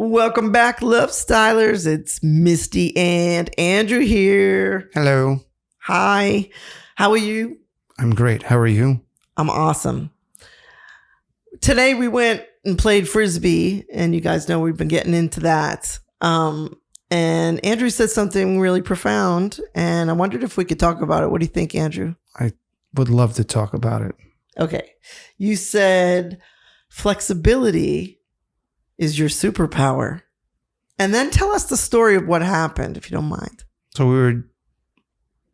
Welcome back, Lovestylers. It's Misty and Andrew here. Hello. Hi. How are you? I'm great. How are you? I'm awesome. Today we went and played frisbee, and you guys know we've been getting into that. And Andrew said something really profound, and I wondered if we could talk about it. What do you think, Andrew? I would love to talk about it. Okay. You said flexibility is your superpower. And then tell us the story of what happened, if you don't mind. So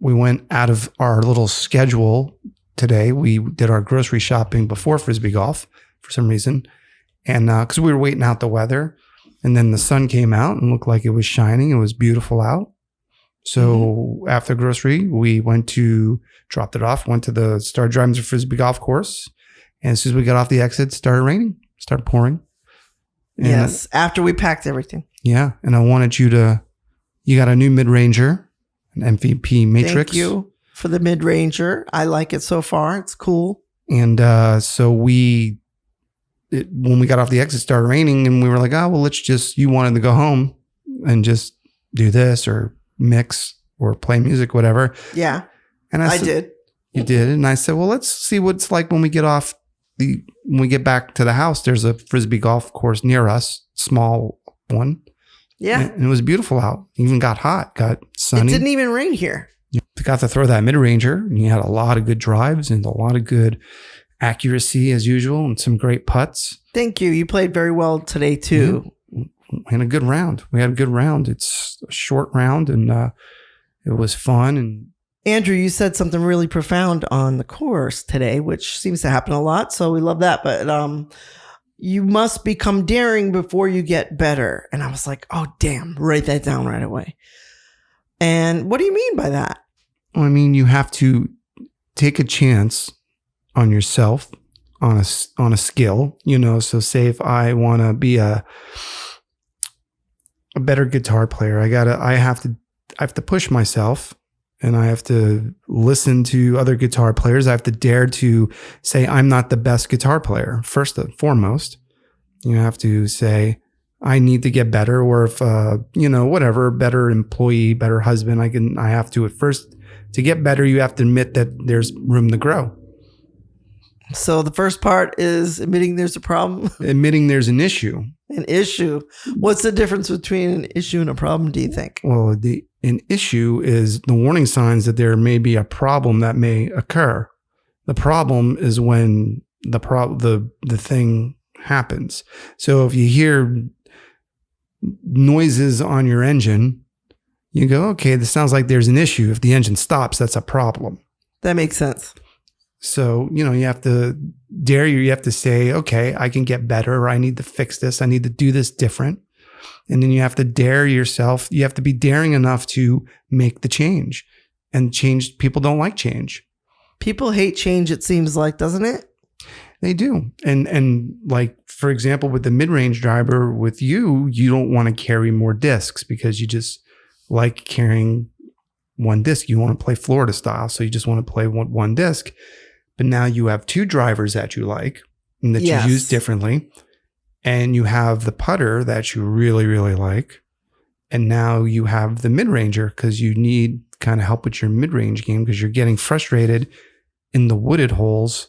we went out of our little schedule today. We did our grocery shopping before frisbee golf for some reason. And because we were waiting out the weather, and then the sun came out and looked like it was shining. It was beautiful out. So after grocery, we dropped it off, started driving to the frisbee golf course. And as soon as we got off the exit, it started raining, started pouring. And yes, after we packed everything. Yeah. And I wanted you got a new mid-ranger, an MVP Matrix. Thank you for the mid-ranger. I like it so far. It's cool. And so when we got off the exit, it started raining, and we were like, oh, well, you wanted to go home and just do this or mix or play music, whatever. Yeah. And I did. You did. And I said, well, let's see what it's like when we get back to the house. There's a frisbee golf course near us, small one. Yeah. And it was beautiful out. It even got hot, got sunny. It didn't even rain here. You got to throw that mid-ranger, and you had a lot of good drives and a lot of good accuracy as usual and some great putts. Thank you. You played very well today too. Yeah. And a good round. We had a good round. It's a short round, and it was fun. And Andrew, you said something really profound on the course today, which seems to happen a lot. So we love that. But you must become daring before you get better. And I was like, oh, damn, write that down right away. And what do you mean by that? Well, I mean, you have to take a chance on yourself, on a skill, so say if I want to be a better guitar player, I have to push myself, and I have to listen to other guitar players. I have to dare to say I'm not the best guitar player. First and foremost, you have to say I need to get better, or if whatever, better employee, better husband, I have to at first. To get better, you have to admit that there's room to grow. So the first part is admitting there's a problem. Admitting there's an issue. An issue. What's the difference between an issue and a problem, do you think? Well, an issue is the warning signs that there may be a problem that may occur. The problem is when the thing happens. So if you hear noises on your engine, you go, okay, this sounds like there's an issue. If the engine stops, that's a problem. That makes sense. So, you have to you have to say, okay, I can get better, or I need to fix this. I need to do this different. And then you have to dare yourself. You have to be daring enough to make the change. And people don't like change. People hate change, it seems like, doesn't it? They do. And like, for example, with the mid-range driver, with you don't want to carry more discs because you just like carrying one disc. You want to play Florida style. So you just want to play one disc. But now you have two drivers that you like and that you use differently. And you have the putter that you really, really like. And now you have the mid-ranger because you need kind of help with your mid-range game because you're getting frustrated in the wooded holes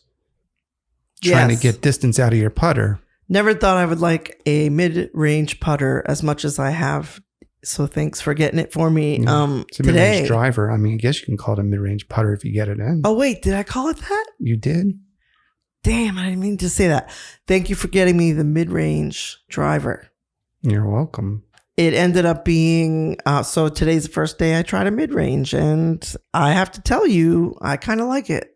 trying to get distance out of your putter. Never thought I would like a mid-range putter as much as I have. So thanks for getting it for me It's a today. mid-range driver. I mean, I guess you can call it a mid-range putter if you get it in. Oh, wait, did I call it that? You did. Damn, I didn't mean to say that. Thank you for getting me the mid-range driver. You're welcome. It ended up being, so today's the first day I tried a mid-range, and I have to tell you, I kind of like it.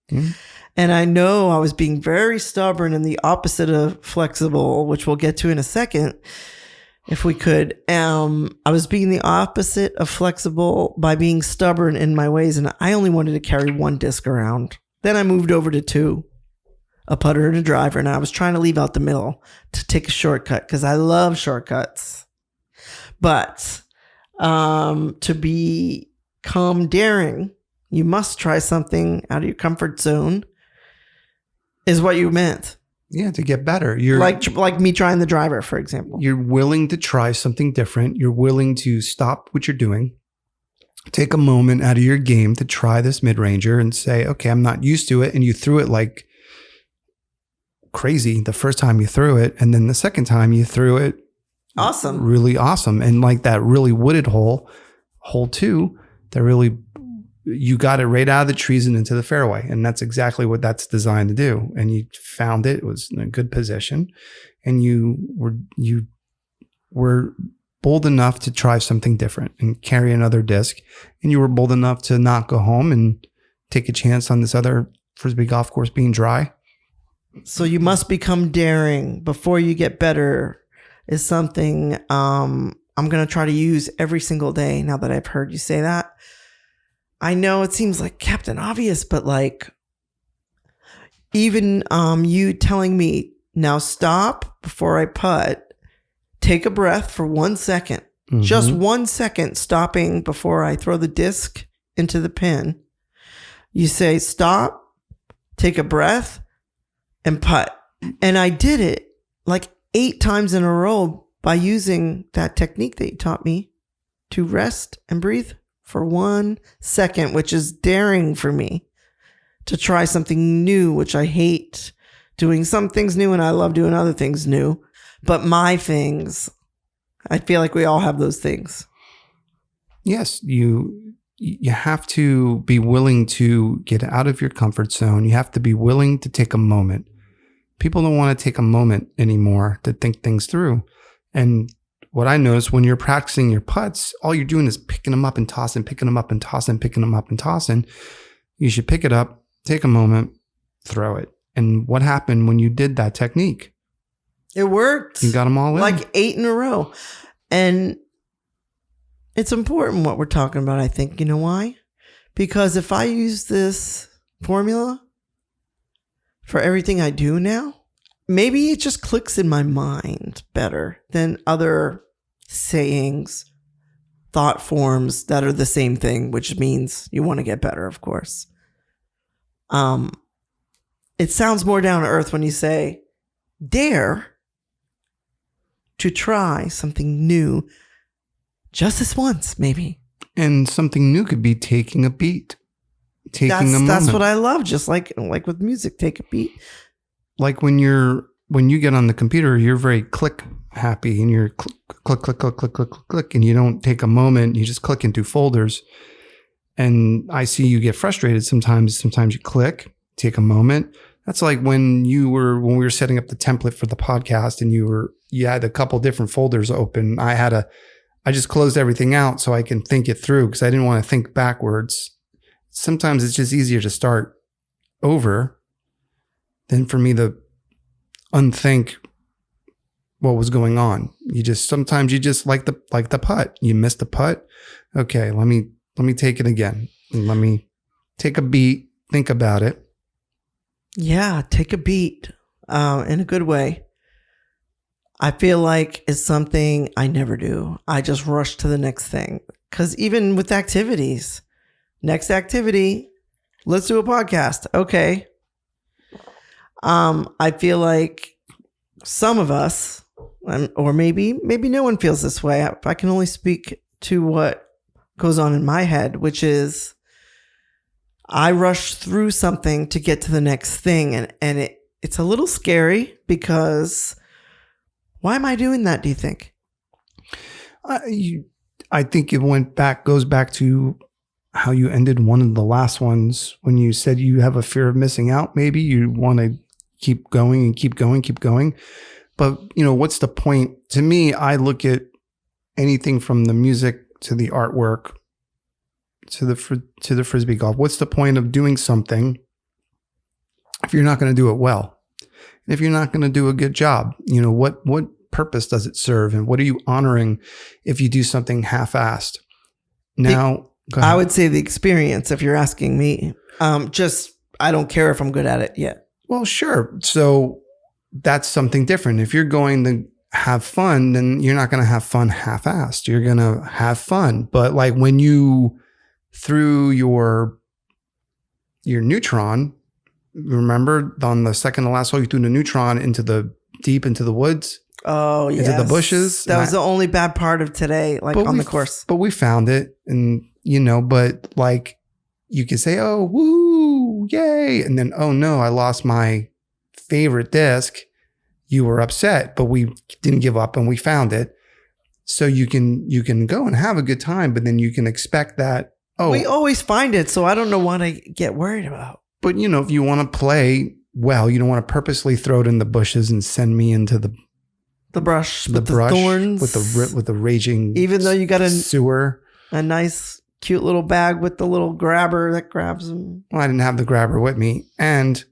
Mm-hmm. And I know I was being very stubborn and the opposite of flexible, which we'll get to in a second, if we could. I was being the opposite of flexible by being stubborn in my ways, and I only wanted to carry one disc around. Then I moved over to two, a putter and a driver, and I was trying to leave out the middle to take a shortcut because I love shortcuts. But to become daring, you must try something out of your comfort zone, is what you meant. Yeah, to get better. You're like me trying the driver, for example. You're willing to try something different. You're willing to stop what you're doing, take a moment out of your game to try this mid-ranger and say, okay, I'm not used to it. And you threw it like crazy the first time you threw it. And then the second time you threw it. Awesome. Really awesome. And like that really wooded hole 2, that really, you got it right out of the trees and into the fairway. And that's exactly what that's designed to do. And you found it was in a good position. And you were bold enough to try something different and carry another disc. And you were bold enough to not go home and take a chance on this other frisbee golf course being dry. So you must become daring before you get better is something I'm going to try to use every single day now that I've heard you say that. I know it seems like Captain Obvious, but like even you telling me now stop before I putt, take a breath for 1 second, just 1 second stopping before I throw the disc into the pin. You say stop, take a breath, and putt. And I did it like 8 times in a row by using that technique that you taught me to rest and breathe for 1 second, which is daring for me to try something new, which I hate doing some things new and I love doing other things new. But my things, I feel like we all have those things. Yes, you have to be willing to get out of your comfort zone. You have to be willing to take a moment. People don't want to take a moment anymore to think things through. And what I notice when you're practicing your putts, all you're doing is picking them up and tossing, picking them up and tossing, picking them up and tossing. You should pick it up, take a moment, throw it. And what happened when you did that technique? It worked. You got them all in. Like 8 in a row. And it's important what we're talking about, I think. You know why? Because if I use this formula for everything I do now, maybe it just clicks in my mind better than other sayings, thought forms that are the same thing, which means you want to get better, of course. It sounds more down to earth when you say, dare to try something new just this once, maybe. And something new could be taking a beat, taking a moment. That's what I love. Just like with music, take a beat. Like when you get on the computer, you're very click happy and you're click, click, click, click, click, click, click, and you don't take a moment. You just click into folders. And I see you get frustrated sometimes. Sometimes you click, take a moment. That's like when we were setting up the template for the podcast and you had a couple different folders open. I just closed everything out so I can think it through because I didn't want to think backwards. Sometimes it's just easier to start over than for me to unthink what was going on. Sometimes you just like the putt. You missed the putt. Okay, let me take it again. Let me take a beat, think about it. Yeah, take a beat in a good way. I feel like it's something I never do. I just rush to the next thing. Because even with activities, next activity, let's do a podcast. Okay. I feel like some of us, or maybe no one feels this way. I can only speak to what goes on in my head, which is I rush through something to get to the next thing. And it's a little scary because why am I doing that, do you think? I think it goes back to how you ended one of the last ones when you said you have a fear of missing out. Maybe you want to keep going and keep going. But, what's the point? To me, I look at anything from the music to the artwork to the frisbee golf. What's the point of doing something if you're not going to do it well? And if you're not going to do a good job, what purpose does it serve? And what are you honoring if you do something half-assed? Now, I would say the experience, if you're asking me. I don't care if I'm good at it yet. Well, sure. So that's something different. If you're going to have fun, then you're not going to have fun half-assed. You're going to have fun. But like when you threw your neutron remember on the second to last hole, you threw the neutron deep into the woods. Oh, yeah. Into the bushes. That was the only bad part of today, like on the course. But we found it. And, but like you could say, oh, woo, yay. And then, oh no, I lost my favorite disc. You were upset, but we didn't give up and we found it. So you can go and have a good time, but then you can expect that. Oh, we always find it. So I don't know what I get worried about. But if you want to play well, you don't want to purposely throw it in the bushes and send me into the brush, with the thorns, with the raging. Even though you got a sewer, a nice, cute little bag with the little grabber that grabs them. Well, I didn't have the grabber with me, and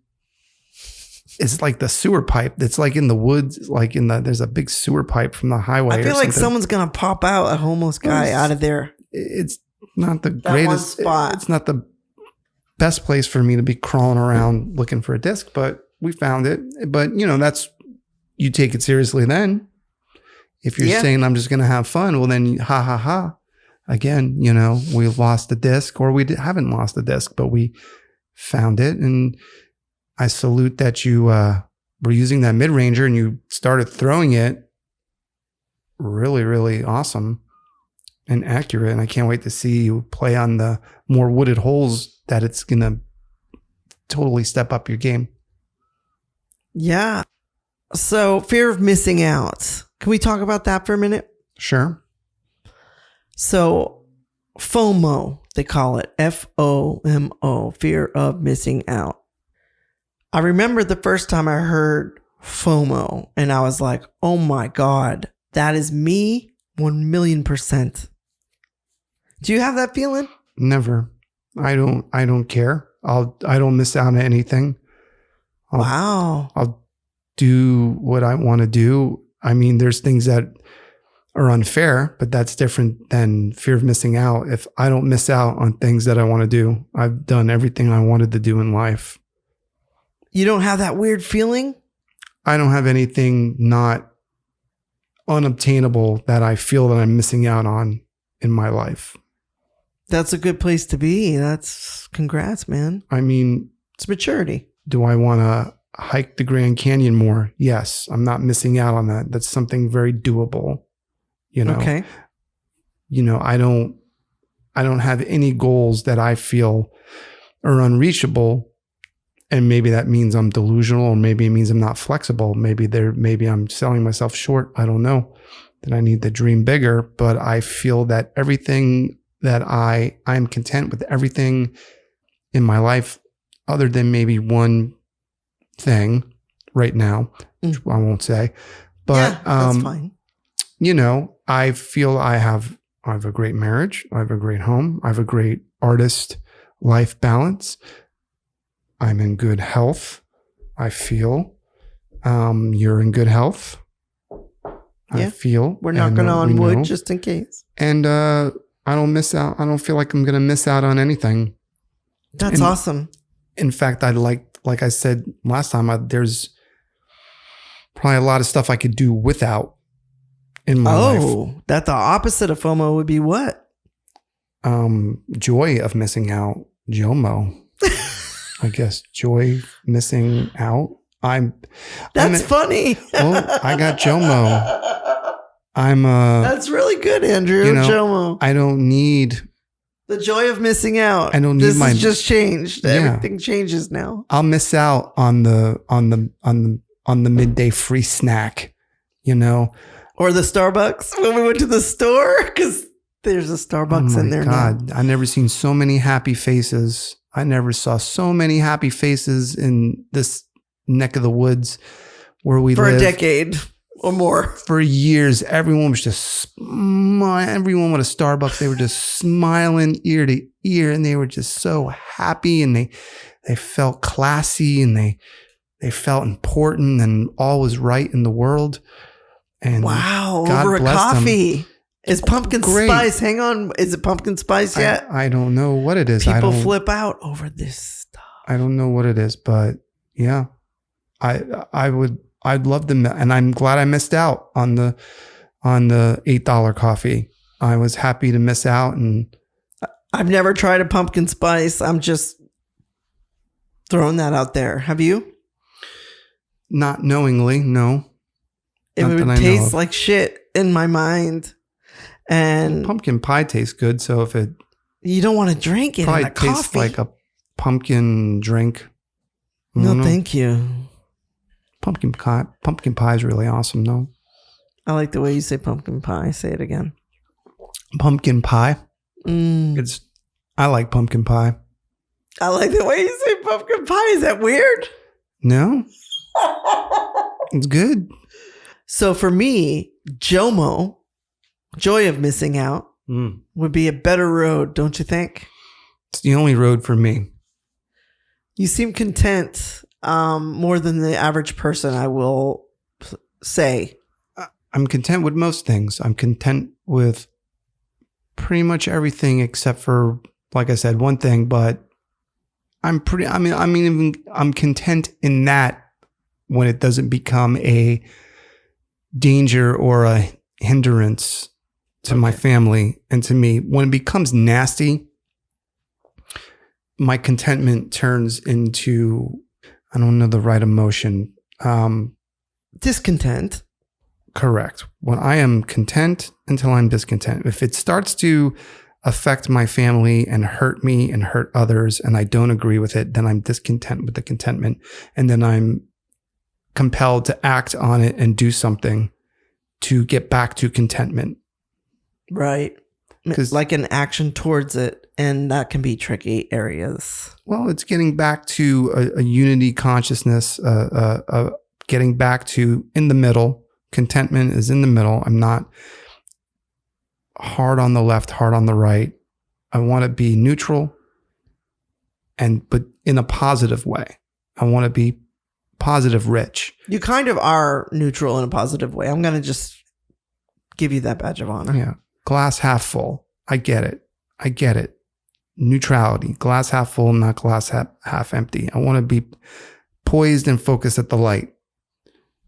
it's like the sewer pipe that's like in the woods, there's a big sewer pipe from the highway. I feel like someone's gonna pop out a homeless guy out of there. It's not the greatest spot. It's not the best place for me to be crawling around looking for a disc, but we found it. But that's, you take it seriously then. If you're saying I'm just going to have fun, well then ha ha ha. Again, we've lost the disc, or we haven't lost the disc, but we found it. And I salute that you were using that mid-ranger and you started throwing it really, really awesome and accurate. And I can't wait to see you play on the more wooded holes that it's going to totally step up your game. Yeah. So fear of missing out. Can we talk about that for a minute? Sure. So FOMO, they call it FOMO, fear of missing out. I remember the first time I heard FOMO and I was like, oh my God, that is me 1,000,000%. Do you have that feeling? Never. I don't care. I don't miss out on anything. I'll do what I want to do. I mean, there's things that are unfair, but that's different than fear of missing out. If I don't miss out on things that I want to do, I've done everything I wanted to do in life. You don't have that weird feeling? I don't have anything not unobtainable that I feel that I'm missing out on in my life. That's a good place to be. That's congrats, man. I mean, it's maturity. Do I want to hike the Grand Canyon more? Yes. I'm not missing out on that. That's something very doable. Okay. I don't have any goals that I feel are unreachable. And maybe that means I'm delusional, or maybe it means I'm not flexible. Maybe I'm selling myself short. I don't know. That I need to dream bigger, but I feel that everything that I'm content with everything in my life, other than maybe one thing right now, which I won't say, but that's fine. I feel I have a great marriage. I have a great home. I have a great artist life balance. I'm in good health. I feel you're in good health. I feel we're knocking on wood just in case. And I don't miss out. I don't feel like I'm going to miss out on anything. That's awesome. In fact, I'd like I said last time, there's probably a lot of stuff I could do without in my life. Oh, that the opposite of FOMO would be what? Joy of missing out. JOMO. I guess joy missing out. That's funny. Well, I got JOMO. That's really good, Andrew. JOMO. I don't need the joy of missing out. I don't need this has just changed. Everything changes now. I'll miss out on the midday free snack, or the Starbucks when we went to the store, because there's a Starbucks in there now. I've never seen so many happy faces. I never saw so many happy faces in this neck of the woods where we live. For a decade or more. For years, everyone was just everyone with a Starbucks, they were just smiling ear to ear, and they were just so happy, and they felt classy, and they felt important, and all was right in the world. And wow, God over a coffee. Them. Is pumpkin spice? Hang on. Is it pumpkin spice yet? I don't know what it is. People flip out over this stuff. I don't know what it is, but yeah, I'd love to, and I'm glad I missed out on the $8 coffee. I was happy to miss out, and I've never tried a pumpkin spice. I'm just Throwing that out there. Have you? Not knowingly, no. It Not that I would know taste of. like shit in my mind. And Pumpkin pie tastes good, so if it you don't want to drink it in probably a tastes coffee. like a pumpkin drink. I No, don't know. thank you. Pumpkin pie is really awesome, though. I like the way you say pumpkin pie. Say it again. Pumpkin pie. Mm. I like pumpkin pie. I like the way you say pumpkin pie. Is that weird? No, it's good. So for me, JOMO, joy of missing out, would be a better road, don't you think? It's the only road for me. You seem content more than the average person, I will say. I'm content with most things. I'm content with pretty much everything except for, like I said, one thing, but I'm content in that when it doesn't become a danger or a hindrance to my family and to me. When it becomes nasty, my contentment turns into, I don't know the right emotion. Discontent. Correct. When I am content until I'm discontent. If it starts to affect my family and hurt me and hurt others and I don't agree with it, then I'm discontent with the contentment. And then I'm compelled to act on it and do something to get back to contentment. Right. Like an action towards it. And that can be tricky areas. Well, it's getting back to a unity consciousness, getting back to in the middle. Contentment is in the middle. I'm not hard on the left, hard on the right. I want to be neutral, but in a positive way. I want to be positive rich. You kind of are neutral in a positive way. I'm going to just give you that badge of honor. Yeah. Glass half full. I get it. Neutrality. Glass half full, not glass half empty. I want to be poised and focused at the light.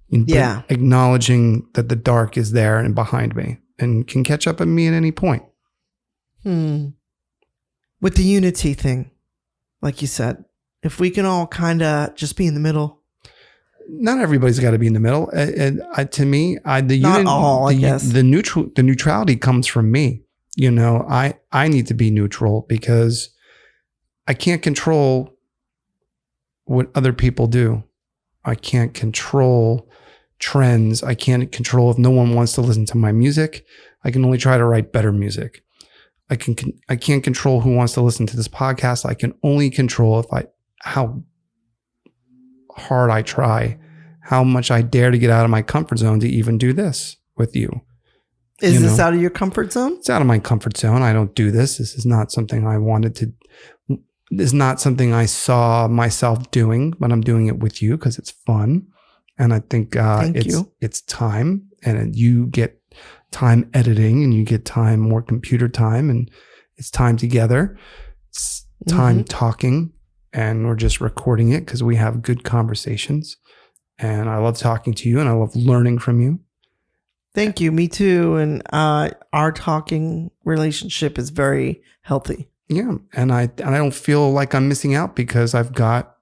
Yeah. Acknowledging that the dark is there and behind me and can catch up at me at any point. With the unity thing, like you said, if we can all kind of just be in the middle. Not everybody's got to be in the middle. To me, the neutrality comes from me. You know, I need to be neutral because I can't control what other people do. I can't control trends. I can't control if no one wants to listen to my music. I can only try to write better music. I can't control who wants to listen to this podcast. I can only control how hard I try, how much I dare to get out of my comfort zone to even do this with you. Is this out of your comfort zone? It's out of my comfort zone. I don't do this. This is not something I wanted to. This is not something I saw myself doing, but I'm doing it with you because it's fun. And I think it's time, and you get time editing and you get time, more computer time, and it's time together. It's time talking, and we're just recording it because we have good conversations. And I love talking to you and I love learning from you. Thank you. Me too. And our talking relationship is very healthy. Yeah. And I don't feel like I'm missing out because I've got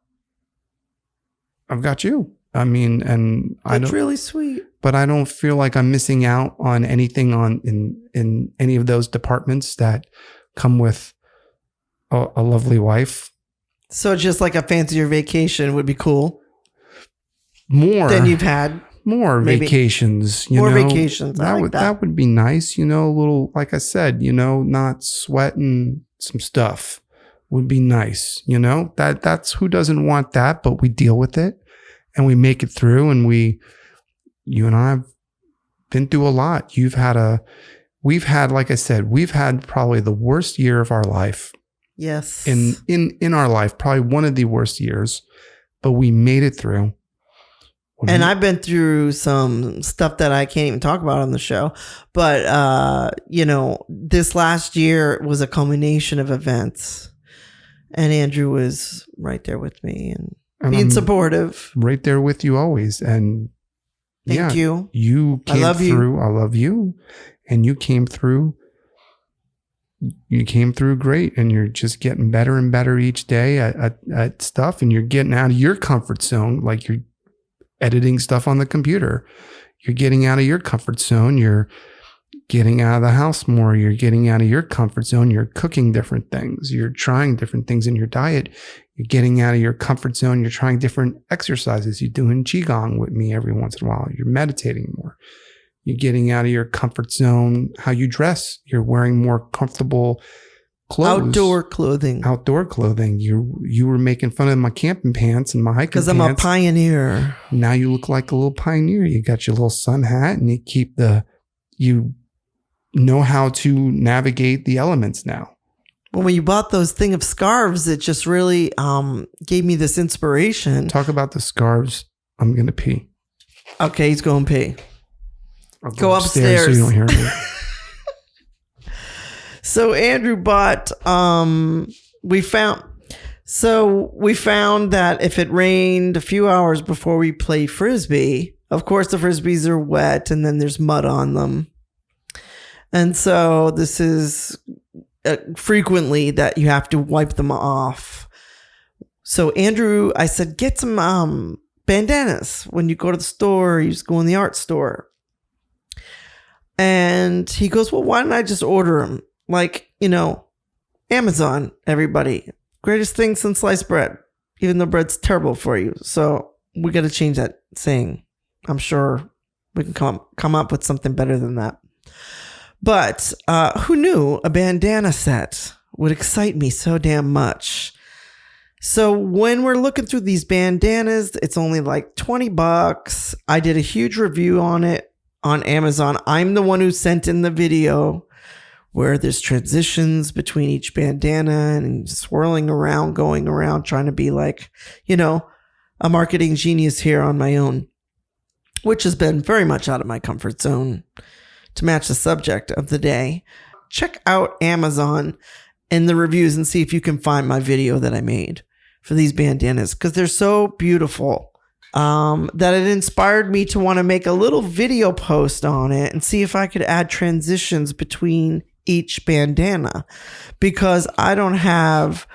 you. I mean, and that's really sweet. But I don't feel like I'm missing out on anything in any of those departments that come with a lovely wife. So just like a fancier vacation would be cool. More than you've had. More maybe. Vacations. More vacations. That would be nice. You know, a little, like I said, not sweating some stuff would be nice. That's who doesn't want that, but we deal with it. And we make it through, and you and I have been through a lot. We've had, like I said, we've had probably the worst year of our life. Yes. In our life, probably one of the worst years, but we made it through. And I've been through some stuff that I can't even talk about on the show. But, this last year was a culmination of events. And Andrew was right there with me and being supportive. Right there with you always. And thank you. You came through. I love you. And you came through you came through great, and you're just getting better and better each day at stuff, and you're getting out of your comfort zone. Like you're editing stuff on the computer. You're getting out of your comfort zone. You're getting out of the house more. You're getting out of your comfort zone. You're cooking different things. You're trying different things in your diet. You're getting out of your comfort zone. You're trying different exercises. You're doing Qigong with me every once in a while. You're meditating more. You're getting out of your comfort zone. How you dress. You're wearing more comfortable clothes. Outdoor clothing. You were making fun of my camping pants and my hiking pants. Because I'm a pioneer. Now you look like a little pioneer. You got your little sun hat, and you know how to navigate the elements now. Well, when you bought those thing of scarves, it just really gave me this inspiration. Talk about the scarves. I'm going to pee. Okay, he's going to pee. I'll go upstairs so you don't hear me. So Andrew bought, we found that if it rained a few hours before we play frisbee, of course the frisbees are wet and then there's mud on them. And so this is frequently that you have to wipe them off. So Andrew, I said, get some bandanas when you go to the store. You just go in the art store. And he goes, well, why don't I just order them? Like, Amazon, everybody. Greatest thing since sliced bread, even though bread's terrible for you. So we got to change that saying. I'm sure we can come up with something better than that. But who knew a bandana set would excite me so damn much? So when we're looking through these bandanas, it's only like $20. I did a huge review on it on Amazon. I'm the one who sent in the video where there's transitions between each bandana and swirling around, going around, trying to be like, a marketing genius here on my own, which has been very much out of my comfort zone to match the subject of the day. Check out Amazon and the reviews and see if you can find my video that I made for these bandanas, because they're so beautiful. That it inspired me to want to make a little video post on it and see if I could add transitions between each bandana, because I don't have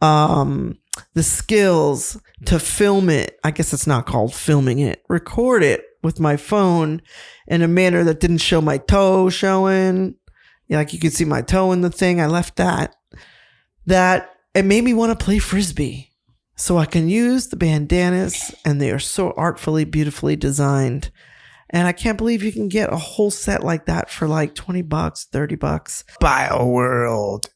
the skills to film it. I guess it's not called filming it. Record it with my phone in a manner that didn't show my toe showing. Like you could see my toe in the thing. I left that. That it made me want to play frisbee. So I can use the bandanas, and they are so artfully, beautifully designed. And I can't believe you can get a whole set like that for like $20, $30. BioWorld,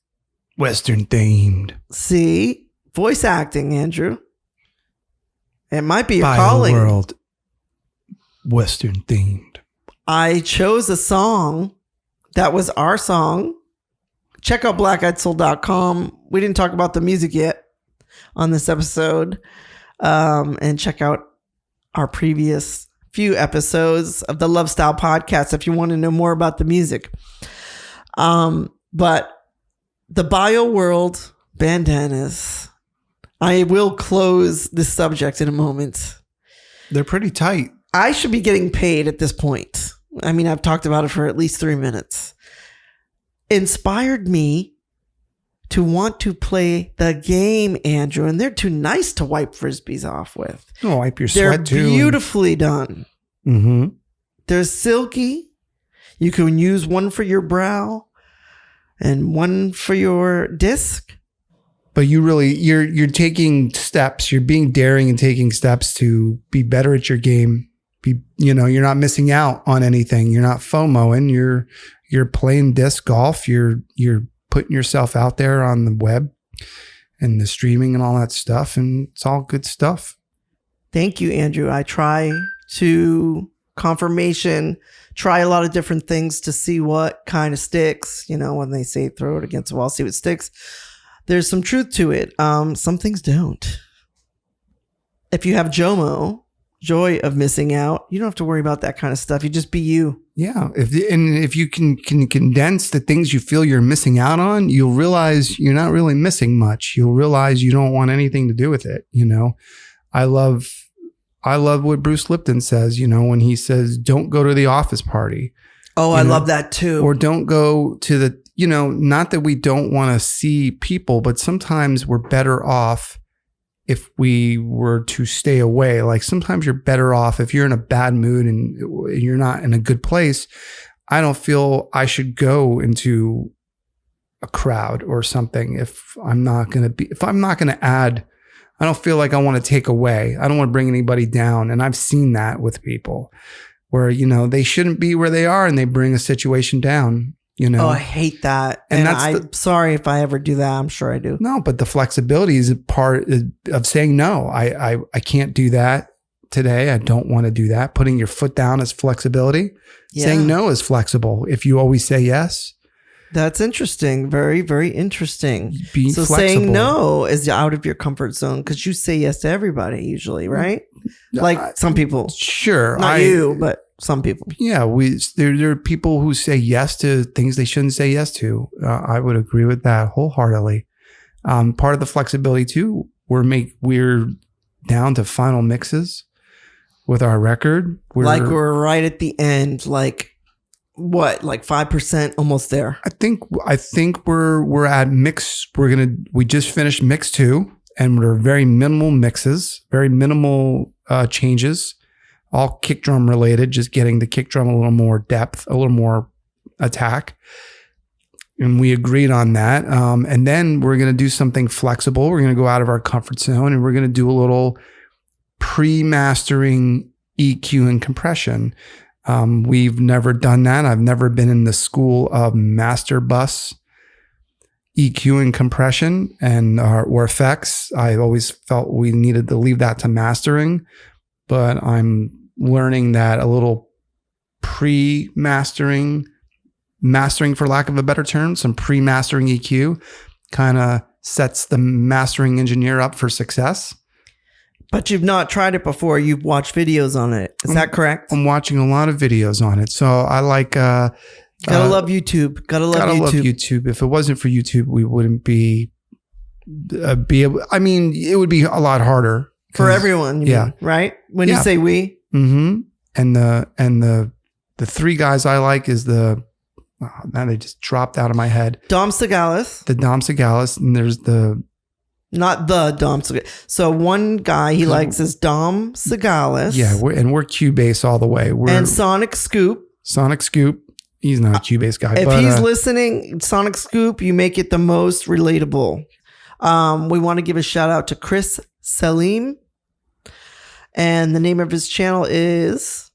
Western themed. See? Voice acting, Andrew. It might be your calling. BioWorld, Western themed. I chose a song that was our song. Check out blackeyedsoul.com. We didn't talk about the music yet on this episode. And check out our previous few episodes of the Lovestyle Podcast if you want to know more about the music. But the BioWorld bandanas, I will close this subject in a moment. They're pretty tight. I should be getting paid at this point. I mean, I've talked about it for at least 3 minutes. Inspired me to want to play the game, Andrew, and they're too nice to wipe frisbees off with. Oh, wipe your sweat too. They're beautifully done. Mm-hmm. They're silky. You can use one for your brow and one for your disc. But you're taking steps. You're being daring and taking steps to be better at your game. You're not missing out on anything. You're not FOMOing. You're playing disc golf. You're putting yourself out there on the web and the streaming and all that stuff, and it's all good stuff. Thank you, Andrew. I try to try a lot of different things to see what kind of sticks. When they say throw it against the wall, see what sticks. There's some truth to it. Some things don't. If you have joy of missing out, you don't have to worry about that kind of stuff. You just be you. Yeah. If you can condense the things you feel you're missing out on, you'll realize you're not really missing much. You'll realize you don't want anything to do with it. I love what Bruce Lipton says, when he says, don't go to the office party. Oh, I love that too. Or don't go to not that we don't want to see people, but sometimes we're better off if we were to stay away. Like sometimes you're better off if you're in a bad mood and you're not in a good place. I don't feel I should go into a crowd or something if I'm not going to add. I don't feel like I want to take away. I don't want to bring anybody down. And I've seen that with people where, they shouldn't be where they are and they bring a situation down, Oh, I hate that. And I'm sorry if I ever do that. I'm sure I do. No, but the flexibility is a part of saying no. I can't do that today. I don't want to do that. Putting your foot down is flexibility. Yeah. Saying no is flexible. If you always say yes. That's interesting. Very, very interesting. Being so flexible. Saying no is out of your comfort zone because you say yes to everybody usually, right? Like some people. Sure. Not you, but some people. Yeah. There are people who say yes to things they shouldn't say yes to. I would agree with that wholeheartedly. Part of the flexibility too, we're down to final mixes with our record. We're right at the end, like 5%, almost there. I think we're at mix. We just finished mix 2, and we're very minimal mixes, very minimal changes, all kick drum related. Just getting the kick drum a little more depth, a little more attack, and we agreed on that. And then we're gonna do something flexible. We're gonna go out of our comfort zone, and we're gonna do a little pre-mastering EQ and compression. We've never done that. I've never been in the school of master bus EQ and compression or effects. I always felt we needed to leave that to mastering, but I'm learning that a little mastering for lack of a better term, some pre-mastering EQ kind of sets the mastering engineer up for success. But you've not tried it before. You've watched videos on it. Is that correct? I'm watching a lot of videos on it. So I like... gotta love YouTube. Gotta love YouTube. If it wasn't for YouTube, we wouldn't be able... I mean, it would be a lot harder. For everyone, you mean, right? When you say we? Mm-hmm. And the 3 guys I like is now they just dropped out of my head. Dom Segalis. The Dom Segalis. And there's not the Dom Segalis. So one guy he likes is Dom Segalis. Yeah, we're Cubase all the way. And Sonic Scoop. Sonic Scoop. He's not a Cubase guy. If he's listening, Sonic Scoop, you make it the most relatable. We want to give a shout out to Chris Salim. And the name of his channel is...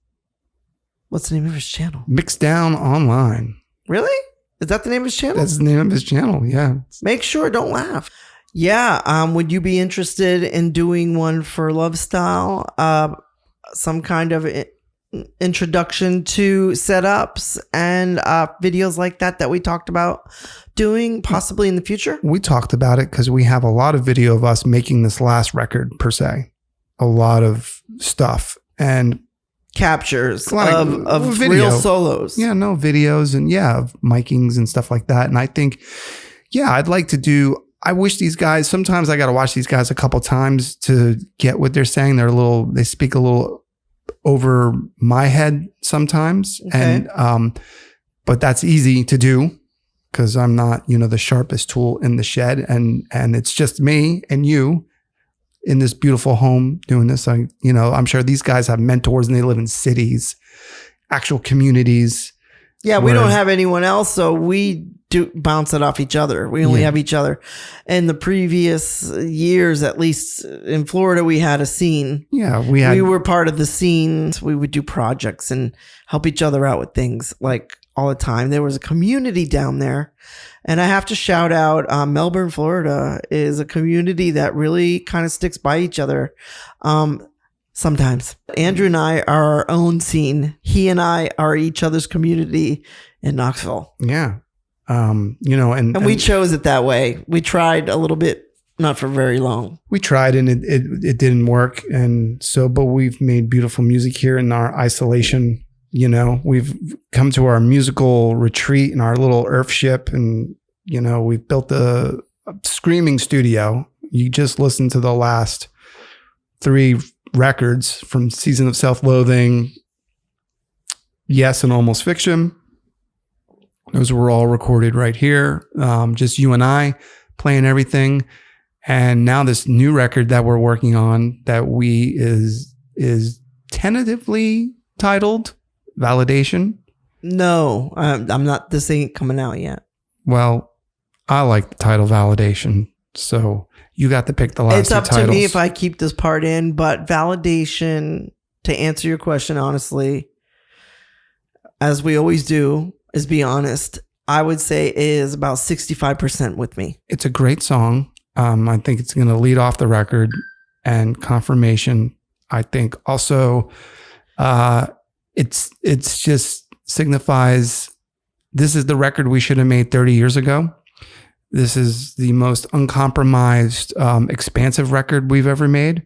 What's the name of his channel? Mixdown Online. Really? Is that the name of his channel? That's the name of his channel, yeah. Make sure, don't laugh. Yeah. Would you be interested in doing one for Lovestyle? Some kind of introduction to setups and videos like that we talked about doing possibly in the future? We talked about it because we have a lot of video of us making this last record per se. A lot of stuff and captures of real solos. Yeah, no videos and of micings and stuff like that. And I think, I'd like to do... I wish these guys, sometimes I got to watch these guys a couple times to get what they're saying. They speak a little over my head sometimes. Okay. And, but that's easy to do because I'm not, the sharpest tool in the shed and it's just me and you in this beautiful home doing this. I'm sure these guys have mentors and they live in cities, actual communities. Yeah. We don't have anyone else. So we do bounce it off each other. We only have each other. In the previous years, at least in Florida, we had a scene. Yeah, we were part of the scene. We would do projects and help each other out with things like all the time. There was a community down there. And I have to shout out Melbourne, Florida is a community that really kind of sticks by each other. Sometimes Andrew and I are our own scene. He and I are each other's community in Knoxville. Yeah. And we chose it that way. We tried a little bit, not for very long. We tried and it didn't work. And so, but we've made beautiful music here in our isolation. We've come to our musical retreat in our little earth ship and, we've built a screaming studio. You just listen to the last 3 records from Season of Self-Loathing, Yes and Almost Fiction. Those were all recorded right here. Just you and I playing everything. And now this new record that we're working on that is tentatively titled Validation. No, I'm not. This ain't coming out yet. Well, I like the title Validation. So you got to pick the last It's up two titles. to me if I keep this part in, but Validation, to answer your question honestly, as we always do, is be honest, I would say is about 65% with me. It's a great song. I think it's going to lead off the record, and Confirmation. I think also it's just signifies this is the record we should have made 30 years ago. This is the most uncompromised, expansive record we've ever made.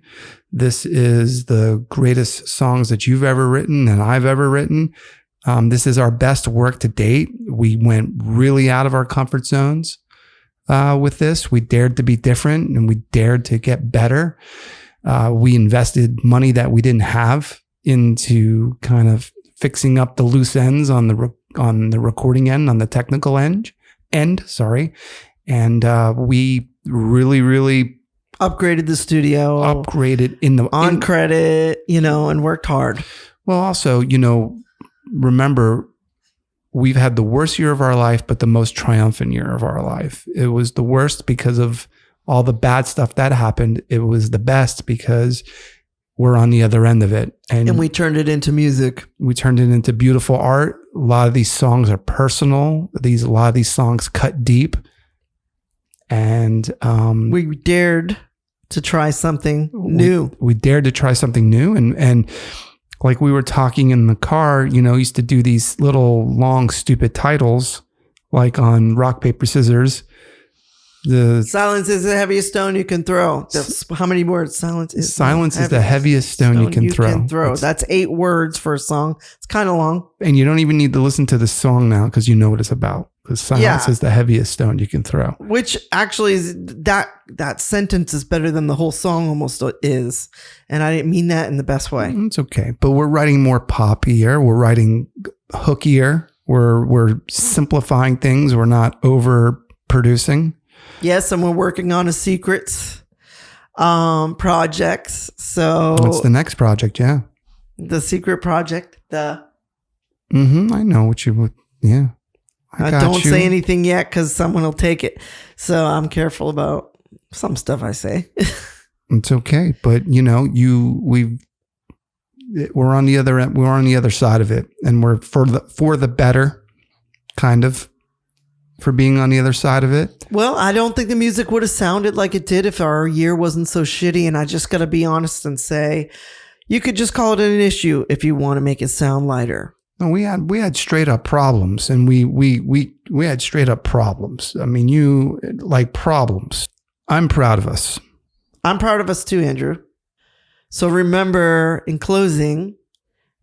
This is the greatest songs that you've ever written and I've ever written. This is our best work to date. We went really out of our comfort zones with this. We dared to be different and we dared to get better. We invested money that we didn't have into kind of fixing up the loose ends on the recording end, on the technical end. And we really upgraded the studio, upgraded on credit, and worked hard. Well, also, remember, we've had the worst year of our life, but the most triumphant year of our life. It was the worst because of all the bad stuff that happened. It was the best because we're on the other end of it. And we turned it into music. We turned it into beautiful art. A lot of these songs are personal. A lot of these songs cut deep. And we dared to try something new. We dared to try something new. And like we were talking in the car, used to do these little long, stupid titles, like on Rock, Paper, Scissors. The silence is the heaviest stone you can throw. That's how many words? Silence is the heaviest stone you can throw. That's 8 words for a song. It's kind of long. And you don't even need to listen to the song now because you know what it's about. Because silence is the heaviest stone you can throw. Which actually is that sentence is better than the whole song almost is. And I didn't mean that in the best way. It's okay. But we're writing more poppier. We're writing hookier. We're simplifying things. We're not overproducing. Yes, and we're working on a secret project. So what's the next project? Yeah, the secret project. I know what you would. Yeah, I don't say anything yet because someone will take it. So I'm careful about some stuff I say. It's okay, but we're on the other end. We're on the other side of it, and we're for the better, kind of. For being on the other side of it? Well, I don't think the music would have sounded like it did if our year wasn't so shitty. And I just got to be honest and say, you could just call it an issue if you want to make it sound lighter. No, we had straight up problems, and we had straight up problems. I mean, you like problems. I'm proud of us. I'm proud of us too, Andrew. So remember, in closing,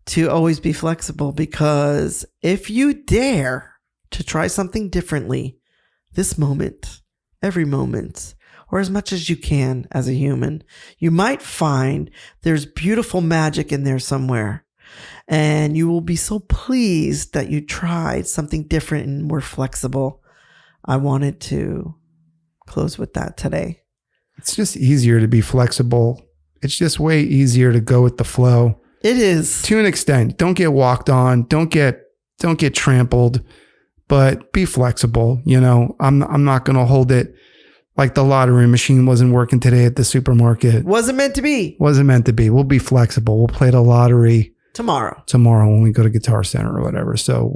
to always be flexible, because if you dare to try something differently this moment, every moment, or as much as you can as a human, you might find there's beautiful magic in there somewhere. And you will be so pleased that you tried something different and more flexible. I wanted to close with that today. It's just easier to be flexible. It's just way easier to go with the flow. It is. To an extent. Don't get walked on. Don't get trampled. But be flexible. I'm not going to hold it like the lottery machine wasn't working today at the supermarket. Wasn't meant to be. Wasn't meant to be. We'll be flexible. We'll play the lottery tomorrow when we go to Guitar Center or whatever. So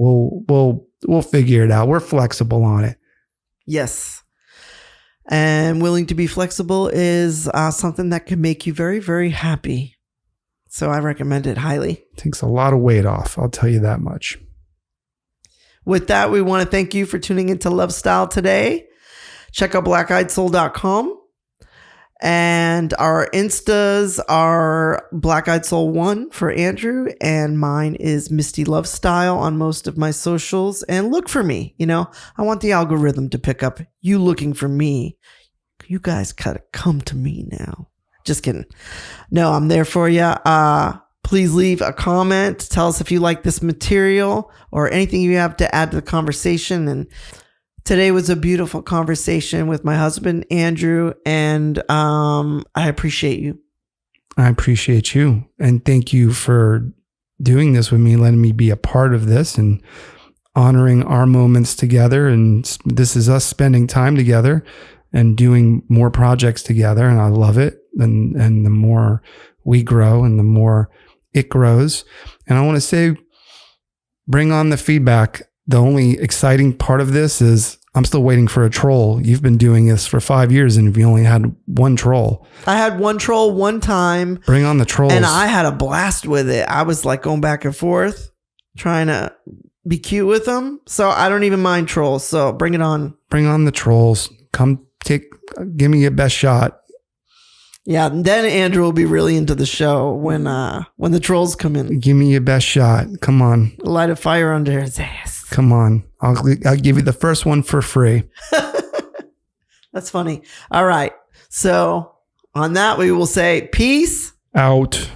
we'll figure it out. We're flexible on it. Yes. And willing to be flexible is something that can make you very, very happy. So I recommend it highly. Takes a lot of weight off. I'll tell you that much. With that, we want to thank you for tuning into Lovestyle today. Check out blackeyedsoul.com. And our Instas are Black Eyed Soul 1 for Andrew, and mine is Misty Lovestyle on most of my socials. And look for me. I want the algorithm to pick up you looking for me. You guys gotta come to me now. Just kidding. No, I'm there for you. Please leave a comment. Tell us if you like this material or anything you have to add to the conversation. And today was a beautiful conversation with my husband, Andrew, and I appreciate you. I appreciate you. And thank you for doing this with me, letting me be a part of this and honoring our moments together. And this is us spending time together and doing more projects together. And I love it. And the more we grow and the more it grows. And I want to say, bring on the feedback. The only exciting part of this is I'm still waiting for a troll. You've been doing this for 5 years and you only had one troll. I had one troll one time. Bring on the trolls. And I had a blast with it. I was like going back and forth, trying to be cute with them. So I don't even mind trolls. So bring it on. Bring on the trolls. Give me your best shot. Yeah. And then Andrew will be really into the show when the trolls come in. Give me your best shot. Come on. Light a fire under his ass. Come on. I'll give you the first one for free. That's funny. All right. So on that, we will say peace out.